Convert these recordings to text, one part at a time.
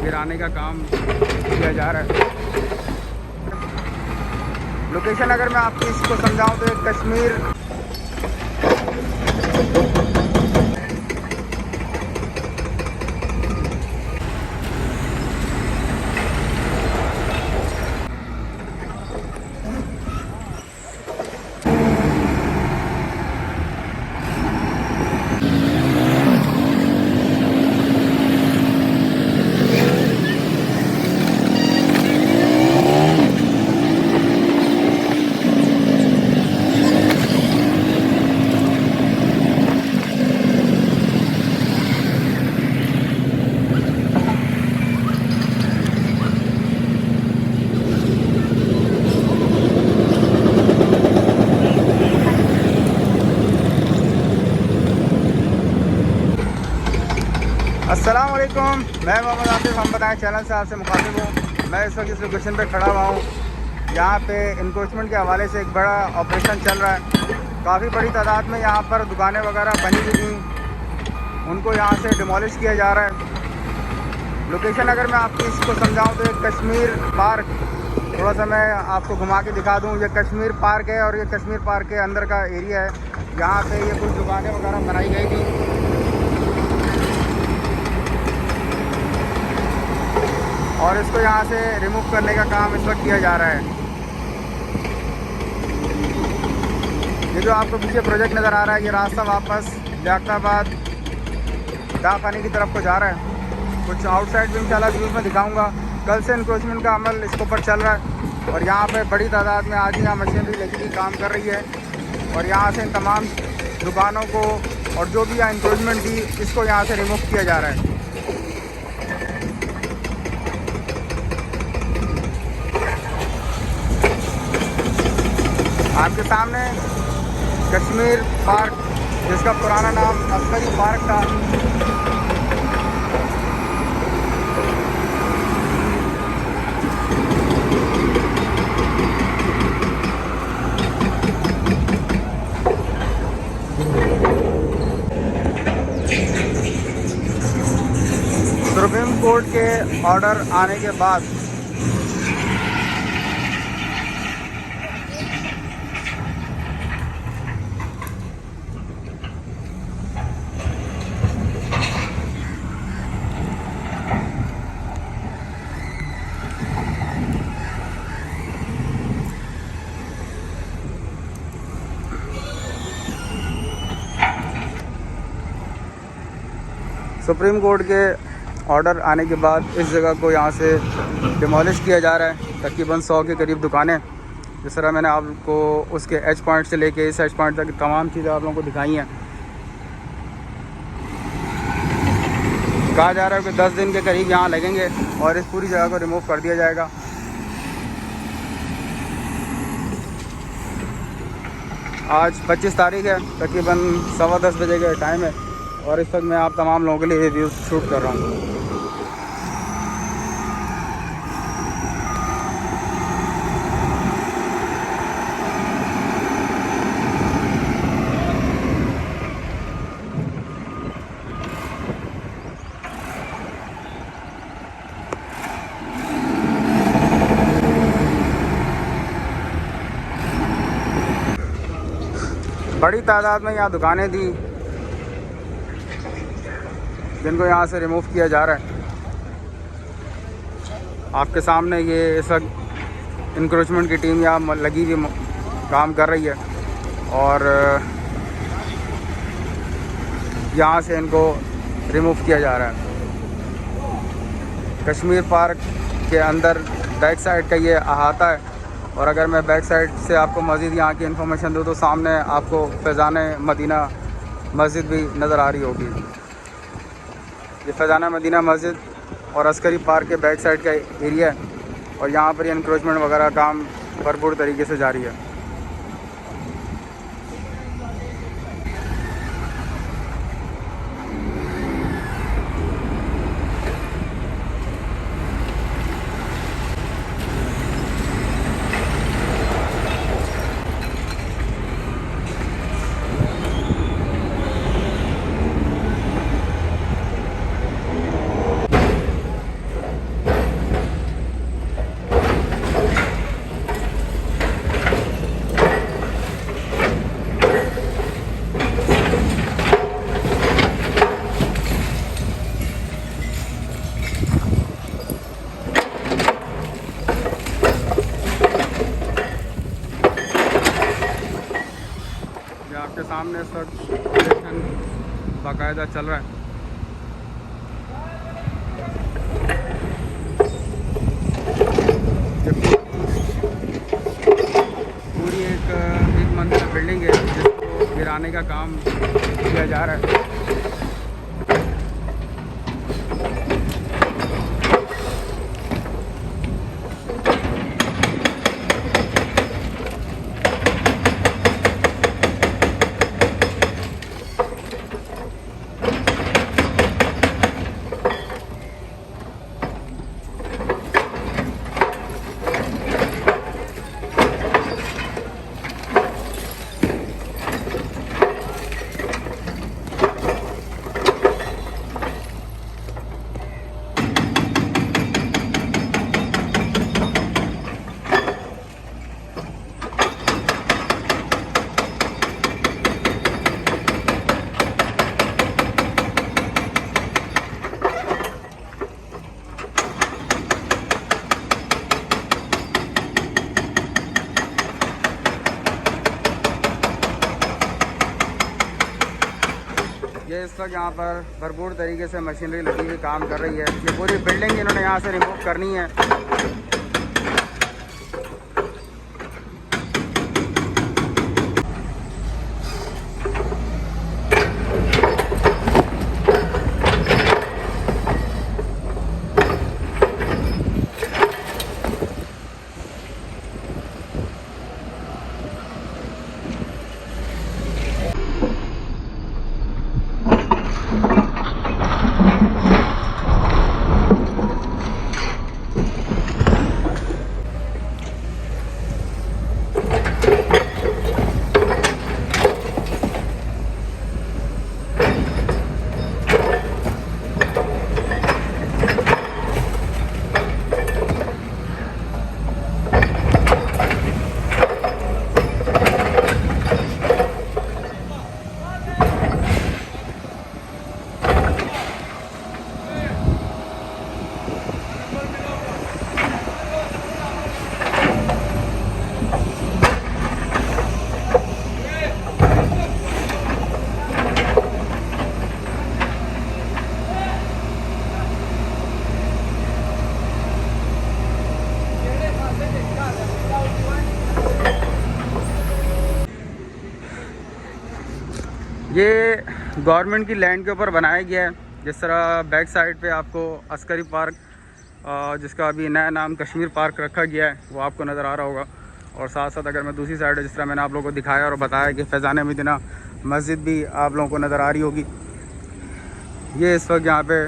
गिराने का काम किया जा रहा है। लोकेशन अगर मैं आपको इसको समझाऊं तो कश्मीर अस्सलाम वालेकुम, मैं मोहम्मद आसिफ। हम बताएं चैनल से आपसे मुखातिब हूँ। मैं इस वक्त इस लोकेशन पे खड़ा हुआ हूँ। यहाँ पे इंक्रोचमेंट के हवाले से एक बड़ा ऑपरेशन चल रहा है। काफ़ी बड़ी तादाद में यहाँ पर दुकानें वगैरह बनी हुई थी, उनको यहाँ से डिमोलिश किया जा रहा है। लोकेशन अगर मैं आपको इसको समझाऊँ तो एक कश्मीर पार्क, थोड़ा सा मैं आपको घुमा के दिखा दूँ। ये कश्मीर पार्क है और ये कश्मीर पार्क के अंदर का एरिया है। यहाँ पे ये कुछ दुकानें वगैरह बनाई गई थी और इसको यहाँ से रिमूव करने का काम इस वक्त किया जा रहा है। ये जो आपको पीछे प्रोजेक्ट नज़र आ रहा है, ये रास्ता वापस लियाकताबाद दाखानी की तरफ को जा रहा है। कुछ आउटसाइड भी इंशाल्लाह व्यूज़ में दिखाऊंगा। कल से इंक्रोचमेंट का अमल इसके ऊपर चल रहा है और यहाँ पे बड़ी तादाद में आज यहाँ मशीनरी लगी हुई काम कर रही है और यहाँ से इन तमाम दुकानों को और जो भी यहाँ इंक्रोचमेंट थी इसको यहाँ से रिमूव किया जा रहा है। आपके सामने कश्मीर पार्क, जिसका पुराना नाम अस्करी पार्क था, सुप्रीम कोर्ट के ऑर्डर आने के बाद सुप्रीम कोर्ट के ऑर्डर आने के बाद इस जगह को यहाँ से डिमोलिश किया जा रहा है। तकरीबन 100 के करीब दुकानें, जिस तरह मैंने आपको उसके एच पॉइंट से लेके इस एच पॉइंट तक तमाम चीज़ें आप लोगों को दिखाई हैं। कहा जा रहा है कि 10 दिन के करीब यहाँ लगेंगे और इस पूरी जगह को रिमूव कर दिया जाएगा। आज 25 तारीख है, तकरीबन 10:15 बजे का टाइम है और इस वक्त मैं आप तमाम लोगों के लिए रिव्यू शूट कर रहा हूँ। बड़ी तादाद में यहाँ दुकानें थी जिनको यहाँ से रिमूव किया जा रहा है। आपके सामने ये इस वक्त इंक्रोचमेंट की टीम यहाँ लगी हुई काम कर रही है और यहाँ से इनको रिमूव किया जा रहा है। कश्मीर पार्क के अंदर बैक साइड का ये अहाता है और अगर मैं बैक साइड से आपको मज़ीद यहाँ की इन्फॉर्मेशन दूँ तो सामने आपको फैज़ान मदीना मस्जिद भी नज़र आ रही होगी। ये फैज़ान मदीना मस्जिद और अस्करी पार्क के बैक साइड का एरिया है और यहाँ पर ये इंक्रोचमेंट वगैरह काम भरपूर तरीके से जारी है। सामने इस वक्त ऑपरेशन बाकायदा चल रहा है। पूरी एक मंजिला बिल्डिंग है जिसको गिराने का काम किया जा रहा है। ये इस वक्त यहाँ पर भरपूर तरीके से मशीनरी लगी हुई काम कर रही है। ये पूरी बिल्डिंग इन्होंने यहाँ से रिमूव करनी है। ये गवर्नमेंट की लैंड के ऊपर बनाया गया है। जिस तरह बैक साइड पे आपको अस्करी पार्क, जिसका अभी नया नाम कश्मीर पार्क रखा गया है, वो आपको नज़र आ रहा होगा। और साथ साथ अगर मैं दूसरी साइड, जिस तरह मैंने आप लोगों को दिखाया और बताया कि फैज़ान मदीना मस्जिद भी आप लोगों को नज़र आ रही होगी। ये इस वक्त यहाँ पे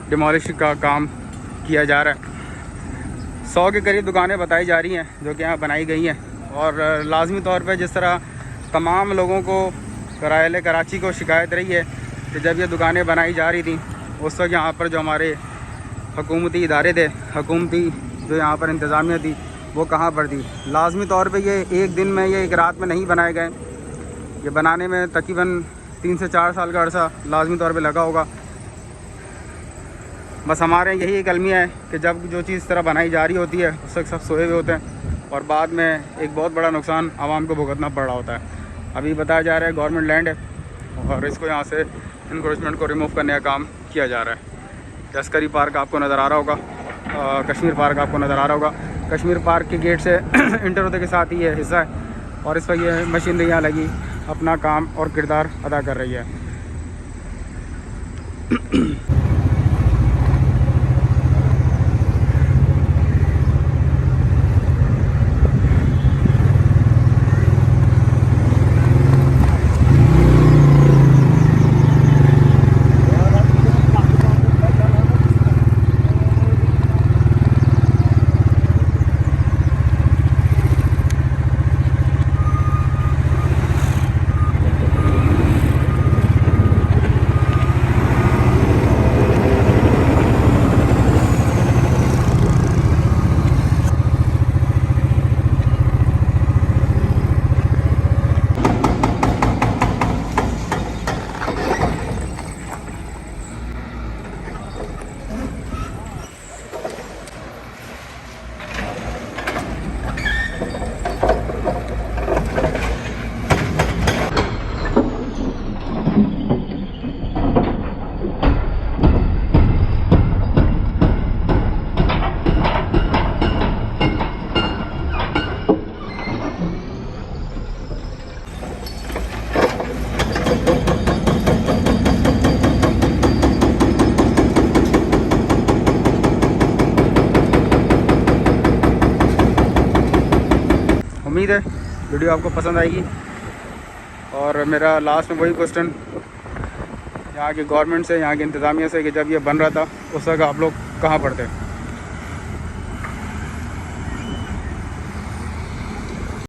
डिमोलिश का काम किया जा रहा है। 100 के करीब दुकानें बताई जा रही हैं जो कि यहाँ बनाई गई हैं। और लाजमी तौर पे जिस तरह तमाम लोगों को करायले कराची को शिकायत रही है कि जब ये दुकानें बनाई जा रही थी उस वक्त यहाँ पर जो हमारे हुकूमती इदारे थे, हुकूमती जो यहाँ पर इंतज़ामिया थी, वो कहाँ पर थी। लाजमी तौर पे ये एक दिन में, ये एक रात में नहीं बनाए गए। ये बनाने में तकरीबन 3 से 4 साल का अर्सा लाजमी तौर पे लगा होगा। बस हमारे यही एक अलमिया है कि जब जो चीज़ इस तरह बनाई जा रही होती है उस वक्त सब सोए हुए होते हैं और बाद में एक बहुत बड़ा नुकसान आवाम को भुगतना पड़ रहा होता है। अभी बताया जा रहा है गवर्नमेंट लैंड है और इसको यहाँ से इंक्रोचमेंट को रिमूव करने का काम किया जा रहा है। अस्करी पार्क आपको नज़र आ रहा होगा, कश्मीर पार्क आपको नज़र आ रहा होगा। कश्मीर पार्क के गेट से इंटर होने के साथ ही ये हिस्सा है और इस वक्त ये मशीनरी यहाँ लगी अपना काम और किरदार अदा कर रही है। उम्मीद है वीडियो आपको पसंद आएगी। और मेरा लास्ट में वही क्वेश्चन यहाँ की गवर्नमेंट से, यहाँ की इंतज़ामिया से कि जब ये बन रहा था उस वक्त आप लोग कहाँ पढ़ते?